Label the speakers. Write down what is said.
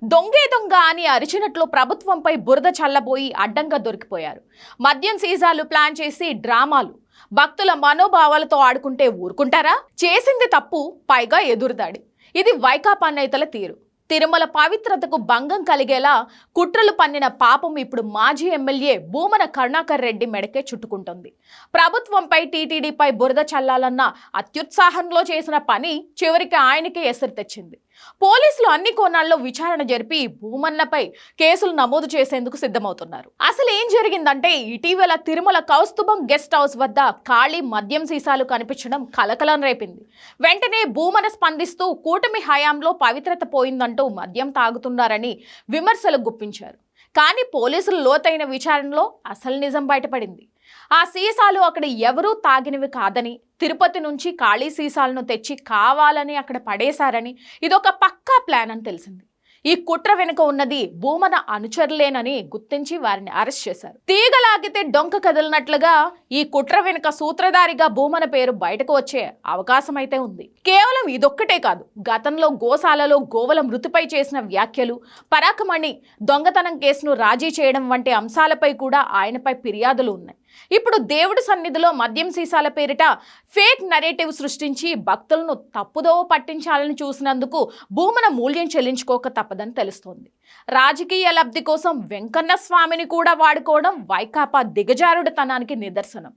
Speaker 1: దొంగే దొంగ అని అరిచినట్లు ప్రభుత్వంపై బురద చల్లబోయి అడ్డంగా దొరికిపోయారు. మద్యం సీసాలు ప్లాన్ చేసి డ్రామాలు, భక్తుల మనోభావాలతో ఆడుకుంటే ఊరుకుంటారా? చేసింది తప్పు, పైగా ఎదురుదాడి. ఇది వైకాపా నేతల తీరు. తిరుమల పవిత్రతకు భంగం కలిగేలా కుట్రలు పన్నిన పాపం ఇప్పుడు మాజీ ఎమ్మెల్యే భూమన కరుణాకర్ రెడ్డి మెడకే చుట్టుకుంటుంది. ప్రభుత్వంపై, టీటీడీపై బురద చల్లాలన్న అత్యుత్సాహంలో చేసిన పని చివరికి ఆయనకే ఎసరు తెచ్చింది. పోలీసులు అన్ని కోణాల్లో విచారణ జరిపి భూమన్నపై కేసులు నమోదు చేసేందుకు సిద్ధమవుతున్నారు. అసలు ఏం జరిగిందంటే, ఇటీవల తిరుమల కౌస్తుభం గెస్ట్ హౌస్ వద్ద ఖాళీ మద్యం సీసాలు కనిపించడం కలకలం రేపింది. వెంటనే భూమన స్పందిస్తూ కూటమి హయాంలో పవిత్రత పోయిందంటూ మద్యం తాగుతున్నారని విమర్శలు గుప్పించారు. కానీ పోలీసులు లోతైన విచారణలో అసలు నిజం బయటపడింది. ఆ సీసాలు అక్కడ ఎవరూ తాగినవి కాదని, తిరుపతి నుంచి ఖాళీ సీసాలను తెచ్చి కావాలని అక్కడ పడేశారని, ఇదొక పక్కా ప్లాన్ అని తెలిసింది. ఈ కుట్ర వెనుక ఉన్నది భూమన అనుచరులేనని గుర్తించి వారిని అరెస్ట్ చేశారు. తీగలాగితే డొంక కదిలినట్లుగా ఈ కుట్ర వెనుక సూత్రధారిగా భూమన పేరు బయటకు వచ్చే అవకాశం అయితే ఉంది. కేవలం ఇదొక్కటే కాదు, గతంలో గోశాలలో గోవుల మృతిపై చేసిన వ్యాఖ్యలు, పరాకమణి దొంగతనం కేసును రాజీ చేయడం వంటి అంశాలపై కూడా ఆయనపై ఫిర్యాదులు ఉన్నాయి. ఇప్పుడు దేవుడి సన్నిధిలో మద్యం సీసాల పేరిట ఫేక్ నరేటివ్ సృష్టించి భక్తులను తప్పుదోవ పట్టించాలని చూసినందుకు భూమన మూల్యం చెల్లించుకోక తప్పదని తెలుస్తోంది. రాజకీయ లబ్ధి కోసం వెంకన్న స్వామిని కూడా వాడుకోవడం వైకాపా దిగజారుడుతనానికి నిదర్శనం.